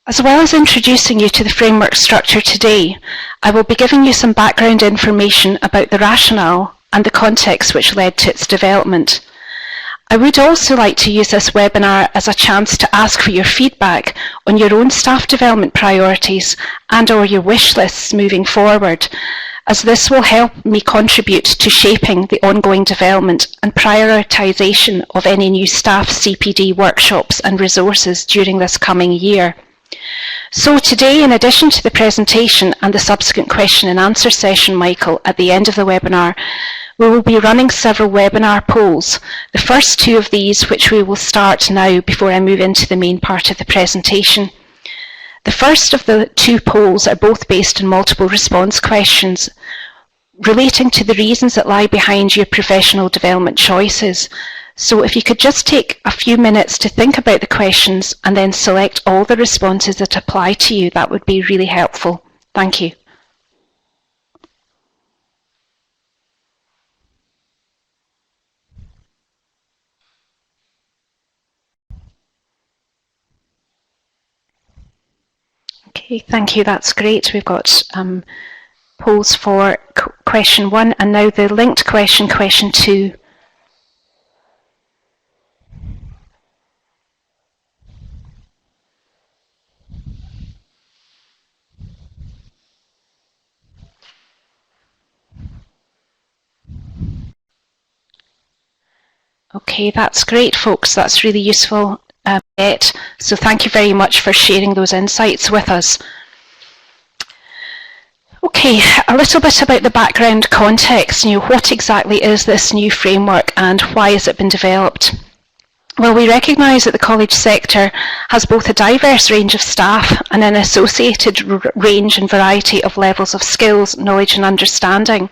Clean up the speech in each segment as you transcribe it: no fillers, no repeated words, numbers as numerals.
As well as introducing you to the framework structure today, I will be giving you some background information about the rationale and the context which led to its development. I would also like to use this webinar as a chance to ask for your feedback on your own staff development priorities and/or your wish lists moving forward, as this will help me contribute to shaping the ongoing development and prioritisation of any new staff CPD workshops and resources during this coming year. So today, in addition to the presentation and the subsequent question and answer session, Michael, at the end of the webinar, we will be running several webinar polls. The first two of these, which we will start now before I move into the main part of the presentation. The first of the two polls are both based on multiple response questions relating to the reasons that lie behind your professional development choices. So if you could just take a few minutes to think about the questions and then select all the responses that apply to you, that would be really helpful. Thank you. Okay, thank you, that's great. We've got polls for question 1 and now the linked question, question 2. Okay, that's great, folks. That's really useful. So thank you very much for sharing those insights with us. Okay, a little bit about the background context. What exactly is this new framework and why has it been developed? Well, we recognise that the college sector has both a diverse range of staff and an associated range and variety of levels of skills, knowledge and understanding.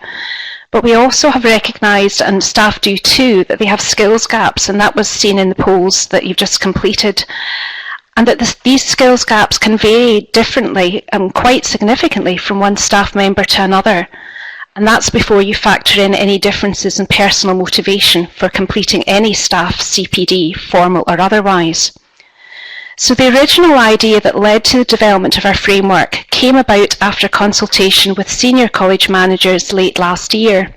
But we also have recognised, and staff do too, that they have skills gaps, and that was seen in the polls that you've just completed, and that these skills gaps can vary differently and quite significantly from one staff member to another. And that's before you factor in any differences in personal motivation for completing any staff CPD, formal or otherwise. So the original idea that led to the development of our framework came about after consultation with senior college managers late last year.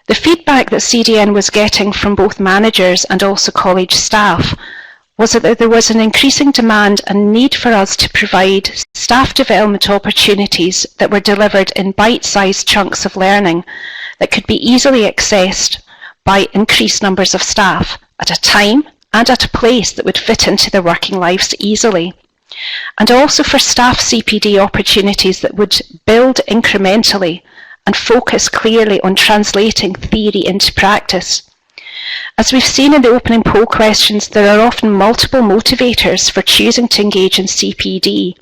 The feedback that CDN was getting from both managers and also college staff was that there was an increasing demand and need for us to provide staff development opportunities that were delivered in bite-sized chunks of learning that could be easily accessed by increased numbers of staff at a time and at a place that would fit into their working lives easily. And also for staff CPD opportunities that would build incrementally and focus clearly on translating theory into practice. As we've seen in the opening poll questions, there are often multiple motivators for choosing to engage in CPD.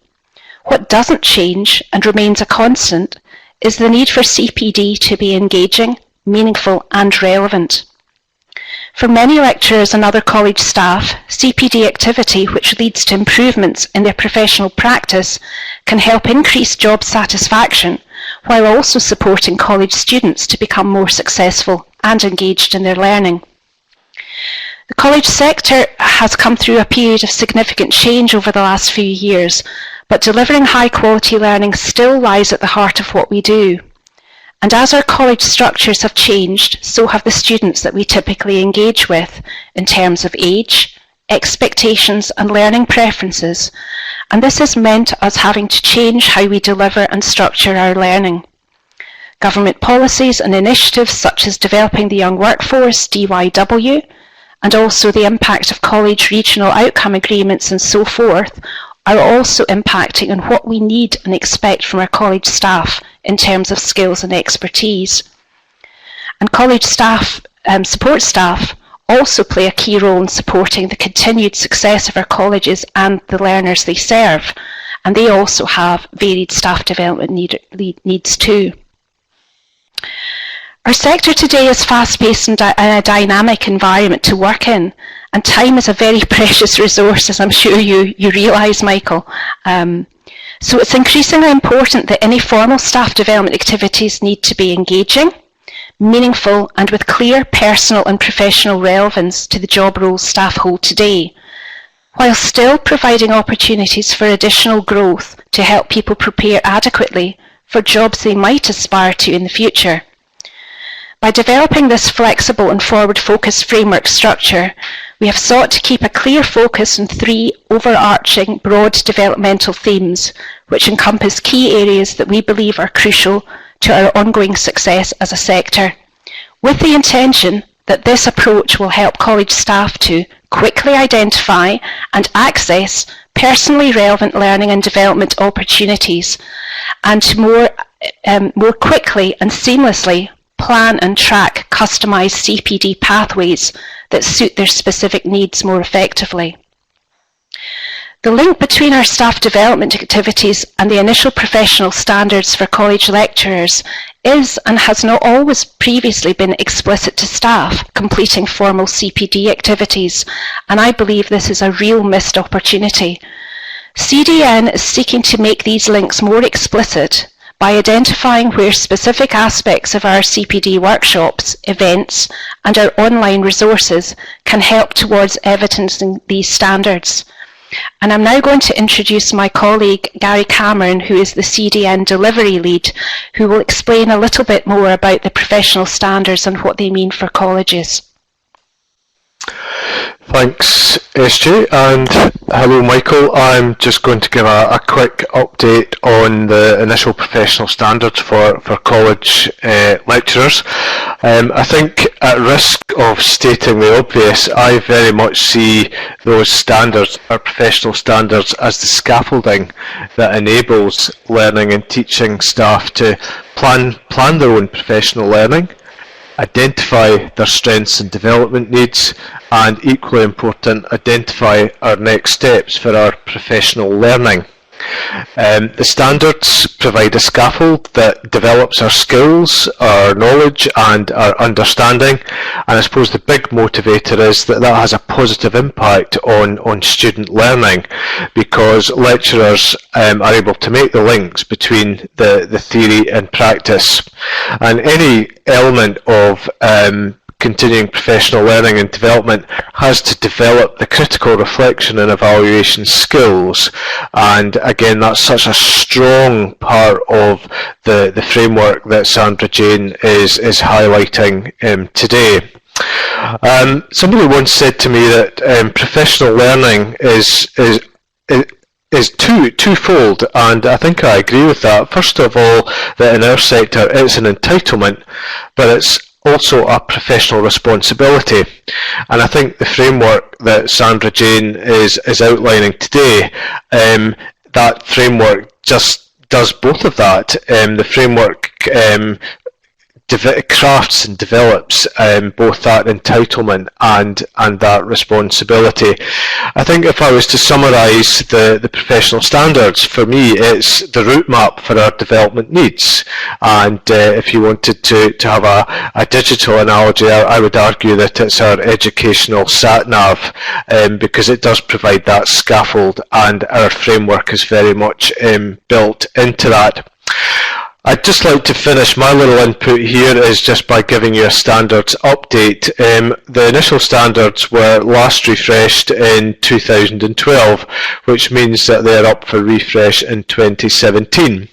What doesn't change and remains a constant is the need for CPD to be engaging, meaningful and relevant. For many lecturers and other college staff, CPD activity which leads to improvements in their professional practice can help increase job satisfaction while also supporting college students to become more successful and engaged in their learning. The college sector has come through a period of significant change over the last few years, but delivering high quality learning still lies at the heart of what we do. And as our college structures have changed, so have the students that we typically engage with in terms of age, expectations and learning preferences. And this has meant us having to change how we deliver and structure our learning. Government policies and initiatives such as developing the young workforce, DYW, and also the impact of college regional outcome agreements and so forth are also impacting on what we need and expect from our college staff in terms of skills and expertise. And college staff, support staff, also play a key role in supporting the continued success of our colleges and the learners they serve, and they also have varied staff development needs too. Our sector today is fast-paced and a dynamic environment to work in, and time is a very precious resource, as I'm sure you realise, Michael. So it's increasingly important that any formal staff development activities need to be engaging, meaningful and with clear personal and professional relevance to the job roles staff hold today. while still providing opportunities for additional growth to help people prepare adequately for jobs they might aspire to in the future. By developing this flexible and forward-focused framework structure, we have sought to keep a clear focus on 3 overarching broad developmental themes, which encompass key areas that we believe are crucial to our ongoing success as a sector, with the intention that this approach will help college staff to quickly identify and access personally relevant learning and development opportunities, and to more quickly and seamlessly plan and track customised CPD pathways that suit their specific needs more effectively. The link between our staff development activities and the initial professional standards for college lecturers is and has not always previously been explicit to staff completing formal CPD activities, and I believe this is a real missed opportunity. CDN is seeking to make these links more explicit by identifying where specific aspects of our CPD workshops, events, and our online resources can help towards evidencing these standards. And I'm now going to introduce my colleague Gary Cameron, who is the CDN delivery lead, who will explain a little bit more about the professional standards and what they mean for colleges. Thanks, SJ, and hello, Michael. I'm just going to give a quick update on the initial professional standards for college lecturers. I think, at risk of stating the obvious, I very much see those standards, our professional standards, as the scaffolding that enables learning and teaching staff to plan their own professional learning, identify their strengths and development needs, and equally important, identify our next steps for our professional learning. The standards provide a scaffold that develops our skills, our knowledge and our understanding, and I suppose the big motivator is that that has a positive impact on student learning, because lecturers are able to make the links between the theory and practice, and any element of continuing professional learning and development has to develop the critical reflection and evaluation skills, and again that's such a strong part of the framework that Sandra Jane is highlighting today. Somebody once said to me that professional learning is twofold, and I think I agree with that. First of all, that in our sector it's an entitlement, but it's also a professional responsibility, and I think the framework that Sandra Jane is outlining today, that framework just does both of that. The framework crafts and develops both that entitlement and that responsibility. I think if I was to summarise the professional standards, for me it's the route map for our development needs, and if you wanted to have a digital analogy, I would argue that it's our educational sat-nav, because it does provide that scaffold, and our framework is very much built into that. I'd just like to finish my little input here is just by giving you a standards update. The initial standards were last refreshed in 2012, which means that they're up for refresh in 2017.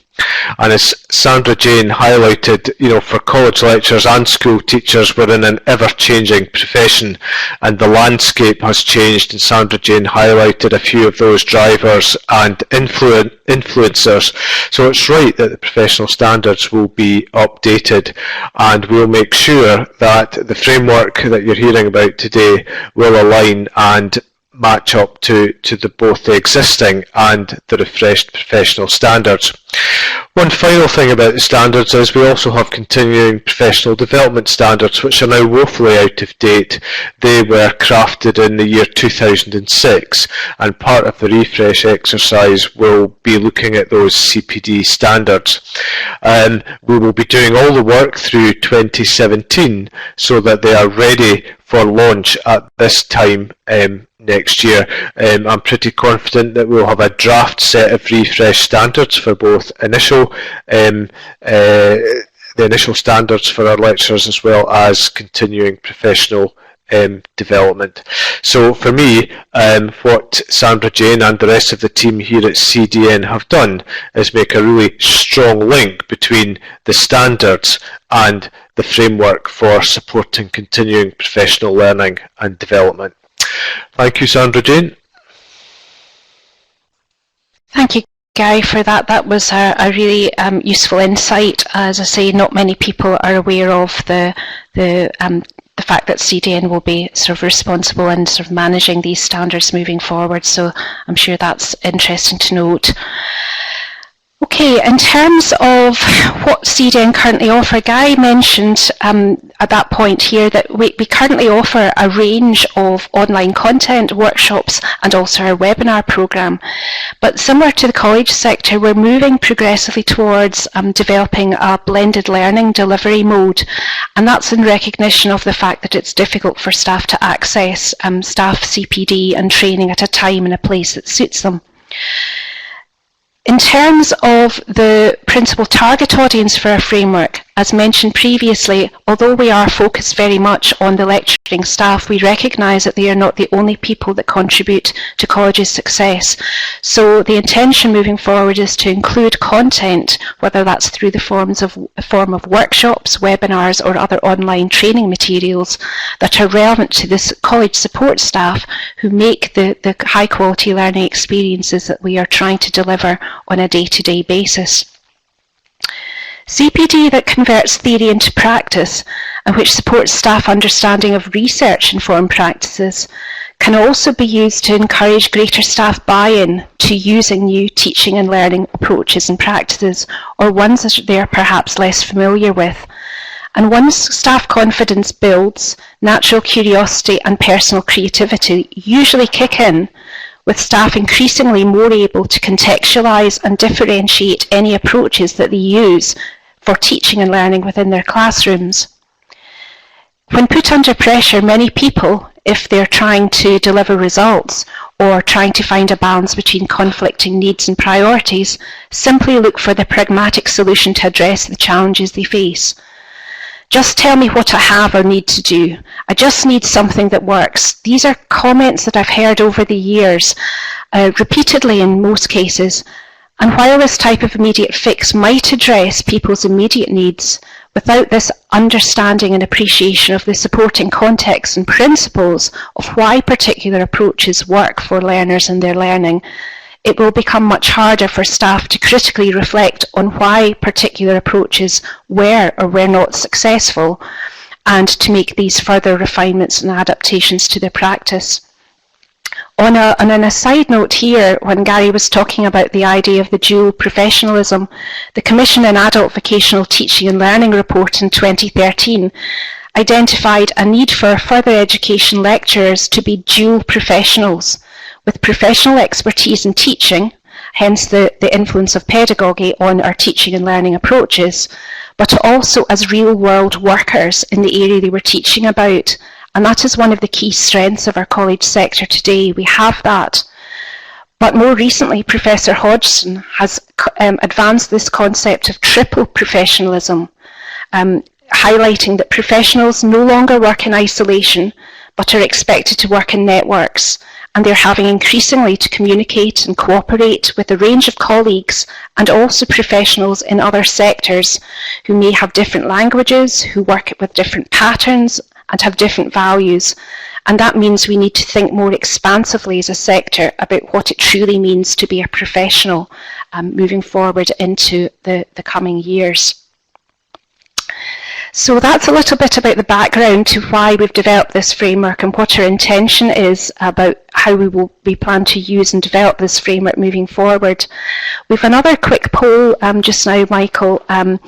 And as Sandra Jane highlighted, for college lecturers and school teachers, we're in an ever-changing profession, and the landscape has changed, and Sandra Jane highlighted a few of those drivers and influencers. So it's right that the professional standards will be updated, and we'll make sure that the framework that you're hearing about today will align and match up to both the existing and the refreshed professional standards. One final thing about the standards is we also have continuing professional development standards, which are now woefully out of date. They were crafted in the year 2006, and part of the refresh exercise will be looking at those CPD standards. We will be doing all the work through 2017 so that they are ready for launch at this time next year. I'm pretty confident that we'll have a draft set of refresh standards for both the initial standards for our lecturers as well as continuing professional development. So for me, what Sandra Jane and the rest of the team here at CDN have done is make a really strong link between the standards and the framework for supporting continuing professional learning and development. Thank you, Sandra Jane. Thank you, Guy, for that. That was a really useful insight. As I say, not many people are aware of the fact that CDN will be sort of responsible and sort of managing these standards moving forward. So I'm sure that's interesting to note. Okay, in terms of what CDN currently offer, Guy mentioned at that point here that we currently offer a range of online content, workshops, and also our webinar programme. But similar to the college sector, we're moving progressively towards developing a blended learning delivery mode, and that's in recognition of the fact that it's difficult for staff to access staff CPD and training at a time and a place that suits them. In terms of the principal target audience for our framework, as mentioned previously, although we are focused very much on the lecturing staff, we recognise that they are not the only people that contribute to college's success. So the intention moving forward is to include content, whether that's through the form of workshops, webinars, or other online training materials that are relevant to this college support staff who make the high quality learning experiences that we are trying to deliver on a day-to-day basis. CPD that converts theory into practice and which supports staff understanding of research-informed practices can also be used to encourage greater staff buy-in to using new teaching and learning approaches and practices, or ones that they are perhaps less familiar with. And once staff confidence builds, natural curiosity and personal creativity usually kick in, with staff increasingly more able to contextualise and differentiate any approaches that they use for teaching and learning within their classrooms. When put under pressure, many people, if they're trying to deliver results or trying to find a balance between conflicting needs and priorities, simply look for the pragmatic solution to address the challenges they face. Just tell me what I have or need to do. I just need something that works. These are comments that I've heard over the years, repeatedly in most cases. And while this type of immediate fix might address people's immediate needs, without this understanding and appreciation of the supporting context and principles of why particular approaches work for learners and their learning, it will become much harder for staff to critically reflect on why particular approaches were or were not successful, and to make these further refinements and adaptations to their practice. On an aside note here, when Gary was talking about the idea of the dual professionalism, the Commission on Adult Vocational Teaching and Learning report in 2013 identified a need for further education lecturers to be dual professionals, with professional expertise in teaching, hence the influence of pedagogy on our teaching and learning approaches, but also as real-world workers in the area they were teaching about. And that is one of the key strengths of our college sector today. We have that. But more recently, Professor Hodgson has advanced this concept of triple professionalism, highlighting that professionals no longer work in isolation, but are expected to work in networks, and they're having increasingly to communicate and cooperate with a range of colleagues and also professionals in other sectors who may have different languages, who work with different patterns and have different values. And that means we need to think more expansively as a sector about what it truly means to be a professional moving forward into the coming years. So that's a little bit about the background to why we've developed this framework and what our intention is about how we plan to use and develop this framework moving forward. We've another quick poll just now, Michael, and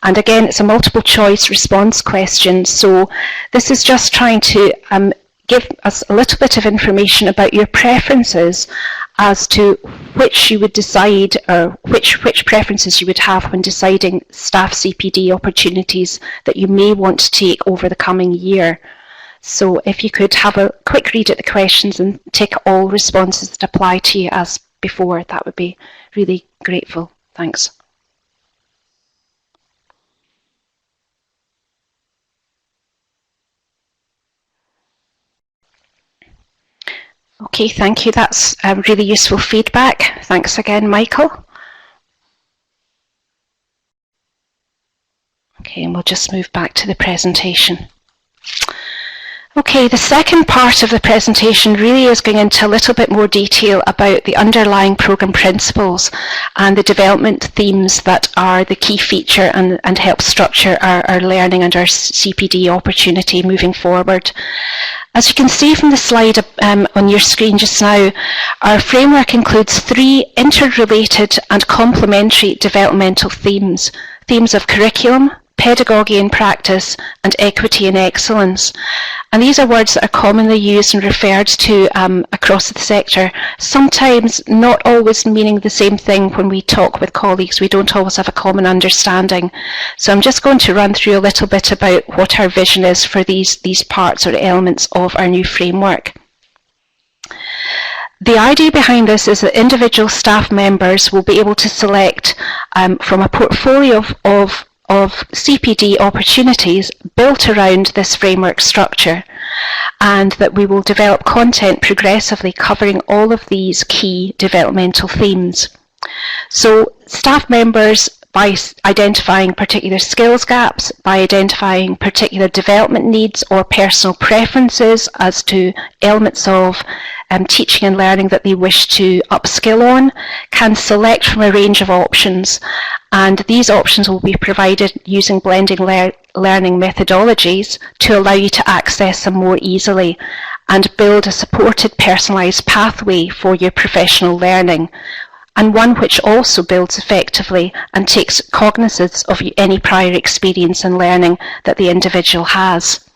again it's a multiple choice response question. So this is just trying to give us a little bit of information about your preferences as to which you would decide, or which preferences you would have when deciding staff CPD opportunities that you may want to take over the coming year. So if you could have a quick read at the questions and take all responses that apply to you as before, that would be really grateful. Thanks. Okay, thank you. That's really useful feedback. Thanks again, Michael. Okay, and we'll just move back to the presentation. Okay, the second part of the presentation really is going into a little bit more detail about the underlying programme principles and the development themes that are the key feature and help structure our learning and our CPD opportunity moving forward. As you can see from the slide on your screen just now, our framework includes 3 interrelated and complementary developmental themes of curriculum, pedagogy and practice, and equity and excellence. And these are words that are commonly used and referred to across the sector, sometimes not always meaning the same thing when we talk with colleagues. We don't always have a common understanding. So I'm just going to run through a little bit about what our vision is for these parts or elements of our new framework. The idea behind this is that individual staff members will be able to select from a portfolio of CPD opportunities built around this framework structure, and that we will develop content progressively covering all of these key developmental themes. So staff members, by identifying particular skills gaps, by identifying particular development needs or personal preferences as to elements of teaching and learning that they wish to upskill on, can select from a range of options, and these options will be provided using blending learning methodologies to allow you to access them more easily and build a supported personalised pathway for your professional learning, and one which also builds effectively and takes cognizance of any prior experience and learning that the individual has.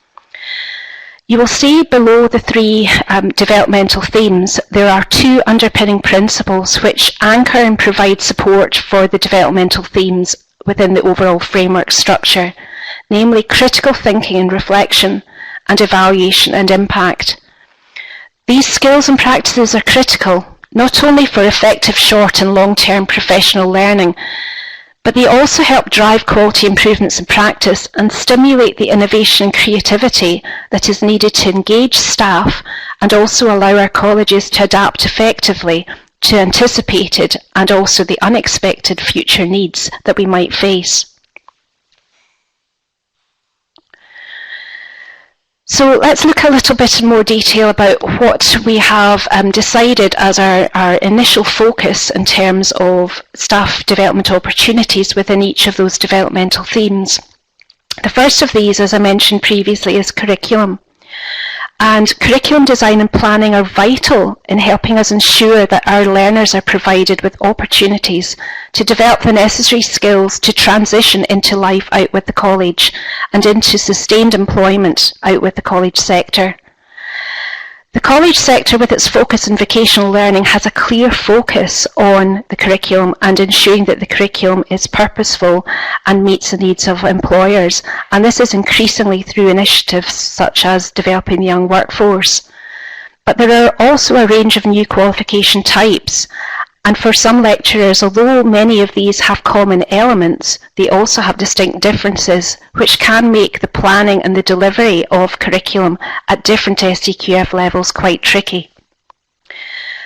You will see below the 3 developmental themes, there are 2 underpinning principles which anchor and provide support for the developmental themes within the overall framework structure, namely critical thinking and reflection, and evaluation and impact. These skills and practices are critical, not only for effective short and long-term professional learning, but they also help drive quality improvements in practice and stimulate the innovation and creativity that is needed to engage staff and also allow our colleges to adapt effectively to anticipated and also the unexpected future needs that we might face. So let's look a little bit in more detail about what we have decided as our initial focus in terms of staff development opportunities within each of those developmental themes. The first of these, as I mentioned previously, is curriculum. And curriculum design and planning are vital in helping us ensure that our learners are provided with opportunities to develop the necessary skills to transition into life out with the college and into sustained employment out with the college sector. The college sector, with its focus on vocational learning, has a clear focus on the curriculum and ensuring that the curriculum is purposeful and meets the needs of employers. And this is increasingly through initiatives such as developing the young workforce. But there are also a range of new qualification types. And for some lecturers, although many of these have common elements, they also have distinct differences, which can make the planning and the delivery of curriculum at different SEQF levels quite tricky.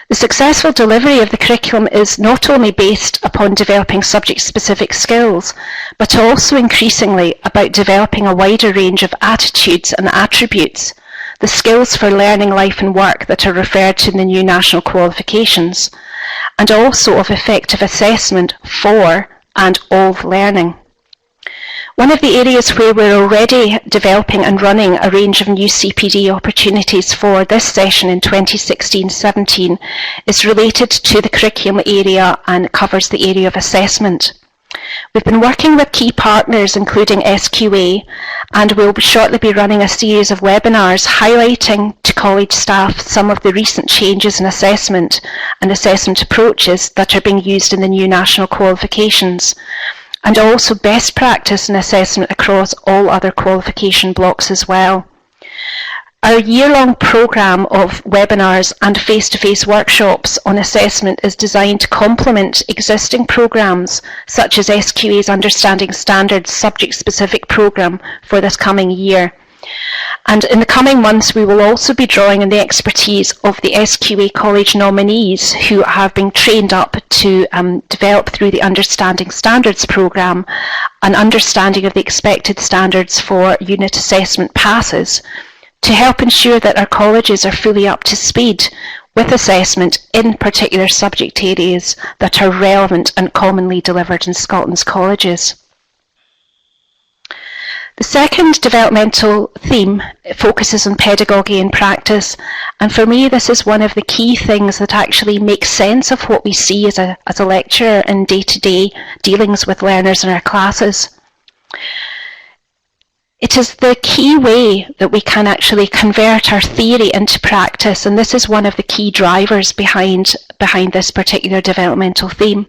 The successful delivery of the curriculum is not only based upon developing subject-specific skills, but also increasingly about developing a wider range of attitudes and attributes, the skills for learning, life and work that are referred to in the new national qualifications, and also of effective assessment for and of learning. One of the areas where we're already developing and running a range of new CPD opportunities for this session in 2016-17 is related to the curriculum area and covers the area of assessment. We've been working with key partners including SQA, and we'll shortly be running a series of webinars highlighting to college staff some of the recent changes in assessment and assessment approaches that are being used in the new national qualifications, and also best practice in assessment across all other qualification blocks as well. Our year-long programme of webinars and face-to-face workshops on assessment is designed to complement existing programmes such as SQA's Understanding Standards subject-specific programme for this coming year, And in the coming months, we will also be drawing on the expertise of the SQA College nominees who have been trained up to develop through the Understanding Standards programme an understanding of the expected standards for unit assessment passes to help ensure that our colleges are fully up to speed with assessment in particular subject areas that are relevant and commonly delivered in Scotland's colleges. The second developmental theme focuses on pedagogy in practice, and for me this is one of the key things that actually makes sense of what we see as a lecturer in day-to-day dealings with learners in our classes. It is the key way that we can actually convert our theory into practice, and this is one of the key drivers behind this particular developmental theme.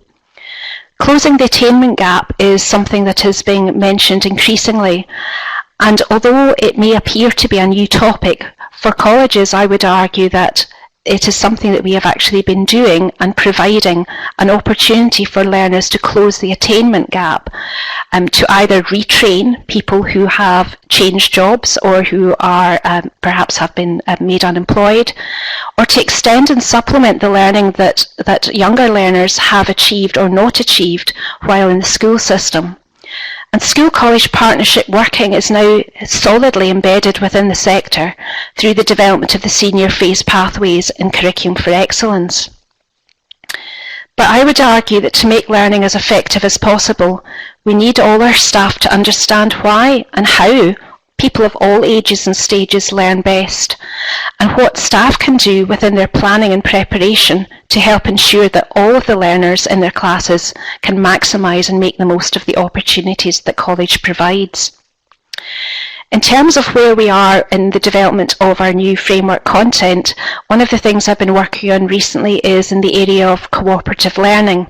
Closing the attainment gap is something that is being mentioned increasingly, and although it may appear to be a new topic, for colleges I would argue that it is something that we have actually been doing and providing an opportunity for learners to close the attainment gap, to either retrain people who have changed jobs or who are perhaps have been made unemployed, or to extend and supplement the learning that younger learners have achieved or not achieved while in the school system. And school-college partnership working is now solidly embedded within the sector through the development of the senior phase pathways in Curriculum for Excellence. But I would argue that to make learning as effective as possible, we need all our staff to understand why and how people of all ages and stages learn best, and what staff can do within their planning and preparation to help ensure that all of the learners in their classes can maximise and make the most of the opportunities that college provides. In terms of where we are in the development of our new framework content, one of the things I've been working on recently is in the area of cooperative learning.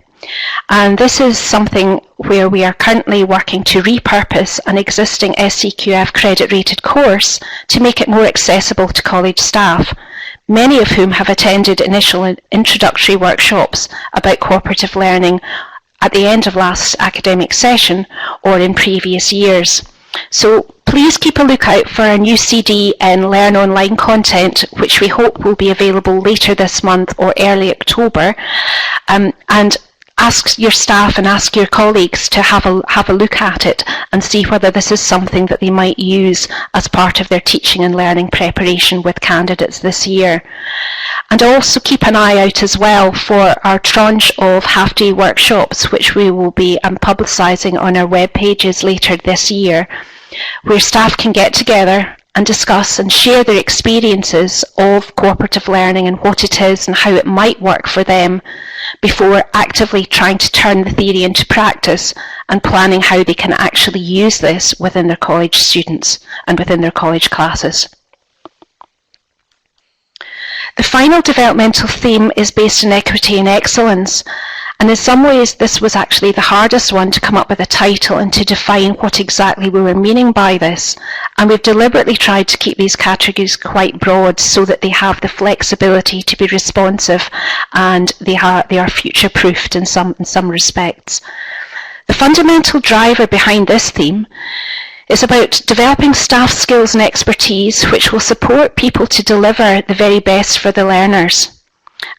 And this is something where we are currently working to repurpose an existing SCQF credit-rated course to make it more accessible to college staff, many of whom have attended initial introductory workshops about cooperative learning at the end of last academic session or in previous years. So please keep a lookout for our new CDN Learn Online content, which we hope will be available later this month or early October, and ask your staff and ask your colleagues to have a look at it and see whether this is something that they might use as part of their teaching and learning preparation with candidates this year. And also keep an eye out as well for our tranche of half-day workshops, which we will be publicising on our web pages later this year, where staff can get together and discuss and share their experiences of cooperative learning and what it is and how it might work for them before actively trying to turn the theory into practice and planning how they can actually use this within their college students and within their college classes. The final developmental theme is based on equity and excellence. And in some ways, this was actually the hardest one to come up with a title and to define what exactly we were meaning by this. And we've deliberately tried to keep these categories quite broad so that they have the flexibility to be responsive and they are future-proofed in some respects. The fundamental driver behind this theme is about developing staff skills and expertise which will support people to deliver the very best for the learners.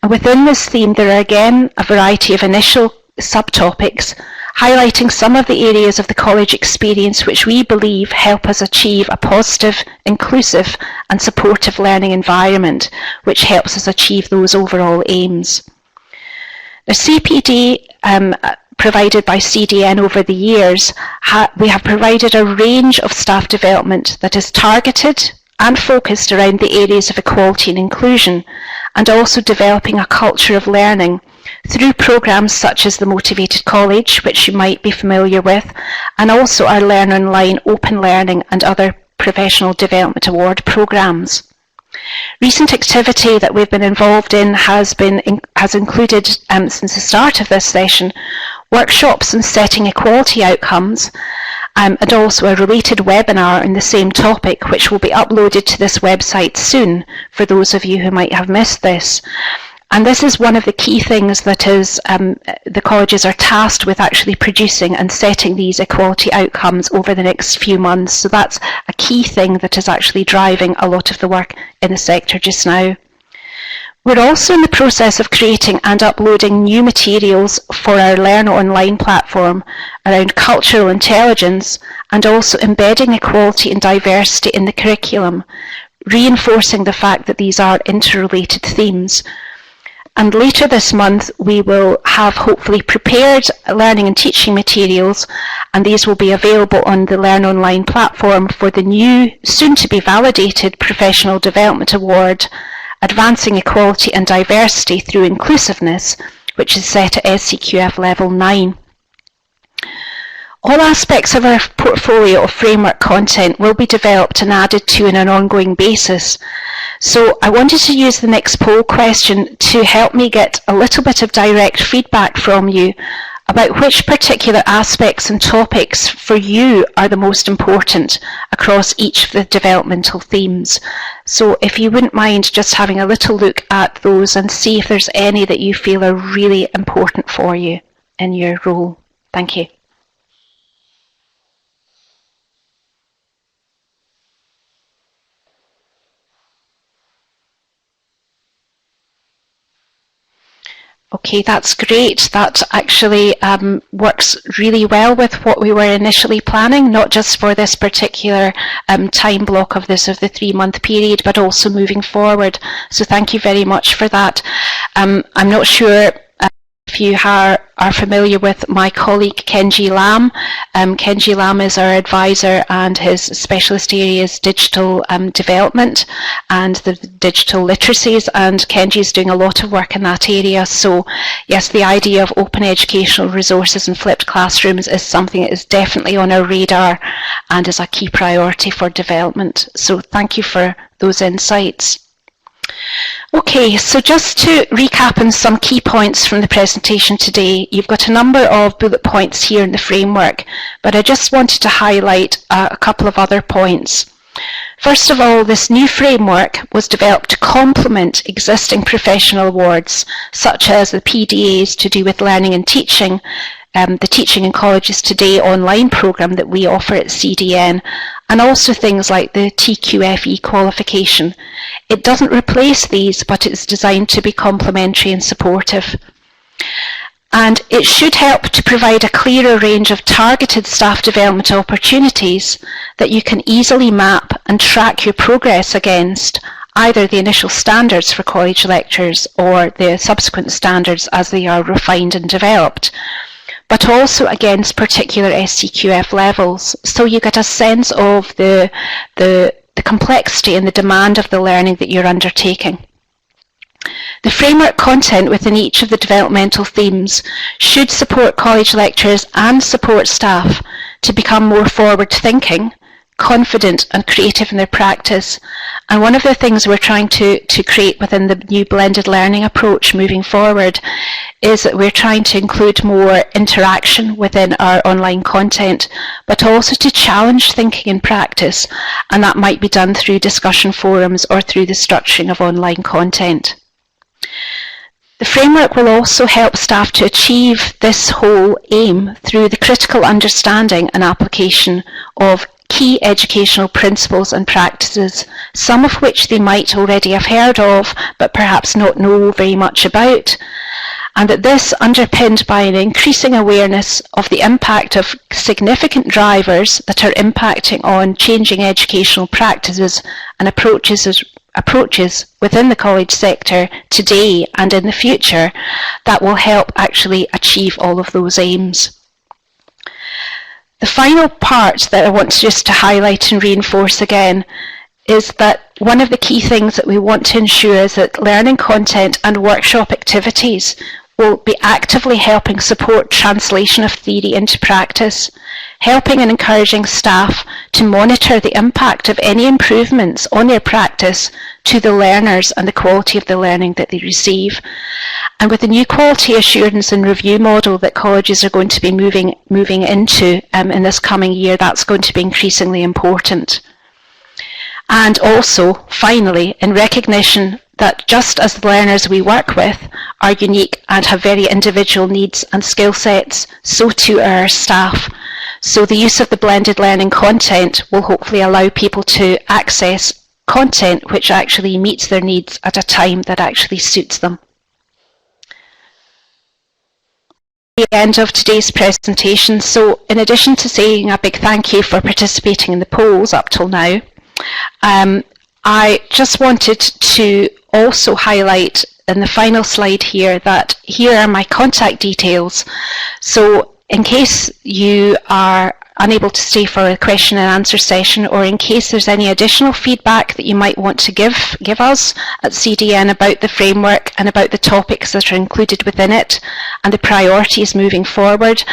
And within this theme, there are again a variety of initial subtopics highlighting some of the areas of the college experience which we believe help us achieve a positive, inclusive and supportive learning environment which helps us achieve those overall aims. The CPD provided by CDN over the years, we have provided a range of staff development that is targeted and focused around the areas of equality and inclusion, and also developing a culture of learning through programmes such as the Motivated College, which you might be familiar with, and also our Learn Online, Open Learning and other professional development award programmes. Recent activity that we've been involved in has included, since the start of this session, workshops on setting equality outcomes, and also a related webinar on the same topic, which will be uploaded to this website soon for those of you who might have missed this. And this is one of the key things that is the colleges are tasked with actually producing and setting these equality outcomes over the next few months. So that's a key thing that is actually driving a lot of the work in the sector just now. We're also in the process of creating and uploading new materials for our Learn Online platform around cultural intelligence and also embedding equality and diversity in the curriculum, reinforcing the fact that these are interrelated themes. And later this month, we will have hopefully prepared learning and teaching materials, and these will be available on the Learn Online platform for the new, soon-to-be validated Professional Development Award, Advancing Equality and Diversity Through Inclusiveness, which is set at SCQF Level 9. All aspects of our portfolio of framework content will be developed and added to on an ongoing basis. So I wanted to use the next poll question to help me get a little bit of direct feedback from you about which particular aspects and topics for you are the most important across each of the developmental themes. So if you wouldn't mind just having a little look at those and see if there's any that you feel are really important for you in your role. Thank you. Okay, that's great. That actually works really well with what we were initially planning, not just for this particular time block of the 3-month period, but also moving forward. So thank you very much for that. I'm not sure if you are familiar with my colleague Kenji Lam. Kenji Lam is our advisor and his specialist area is digital development and the digital literacies, and Kenji is doing a lot of work in that area. So yes, the idea of open educational resources and flipped classrooms is something that is definitely on our radar and is a key priority for development. So thank you for those insights. Okay, so just to recap on some key points from the presentation today, you've got a number of bullet points here in the framework, but I just wanted to highlight a couple of other points. First of all, this new framework was developed to complement existing professional awards, such as the PDAs to do with learning and teaching, the Teaching in Colleges Today online programme that we offer at CDN, and also things like the TQFE qualification. It doesn't replace these, but it's designed to be complementary and supportive. And it should help to provide a clearer range of targeted staff development opportunities that you can easily map and track your progress against, either the initial standards for college lectures or the subsequent standards as they are refined and developed, but also against particular SCQF levels. So you get a sense of the complexity and the demand of the learning that you're undertaking. The framework content within each of the developmental themes should support college lecturers and support staff to become more forward-thinking, confident and creative in their practice. And one of the things we're trying to create within the new blended learning approach moving forward is that we're trying to include more interaction within our online content, but also to challenge thinking in practice, and that might be done through discussion forums or through the structuring of online content. The framework will also help staff to achieve this whole aim through the critical understanding and application of key educational principles and practices, some of which they might already have heard of, but perhaps not know very much about. And that this, underpinned by an increasing awareness of the impact of significant drivers that are impacting on changing educational practices and approaches within the college sector today and in the future, that will help actually achieve all of those aims. The final part that I want just to highlight and reinforce again is that one of the key things that we want to ensure is that learning content and workshop activities will be actively helping support translation of theory into practice, helping and encouraging staff to monitor the impact of any improvements on their practice to the learners and the quality of the learning that they receive. And with the new quality assurance and review model that colleges are going to be moving into in this coming year, that's going to be increasingly important. And also, finally, in recognition that just as the learners we work with are unique and have very individual needs and skill sets, so too are our staff. So the use of the blended learning content will hopefully allow people to access content which actually meets their needs at a time that actually suits them. The end of today's presentation. So in addition to saying a big thank you for participating in the polls up till now, I just wanted to also highlight in the final slide here that here are my contact details. So in case you are unable to stay for a question and answer session, or in case there's any additional feedback that you might want to give us at CDN about the framework and about the topics that are included within it and the priorities moving forward,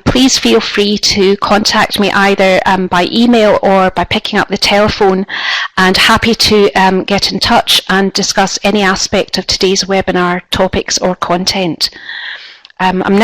please feel free to contact me either by email or by picking up the telephone, and happy to get in touch and discuss any aspect of today's webinar topics or content. I'm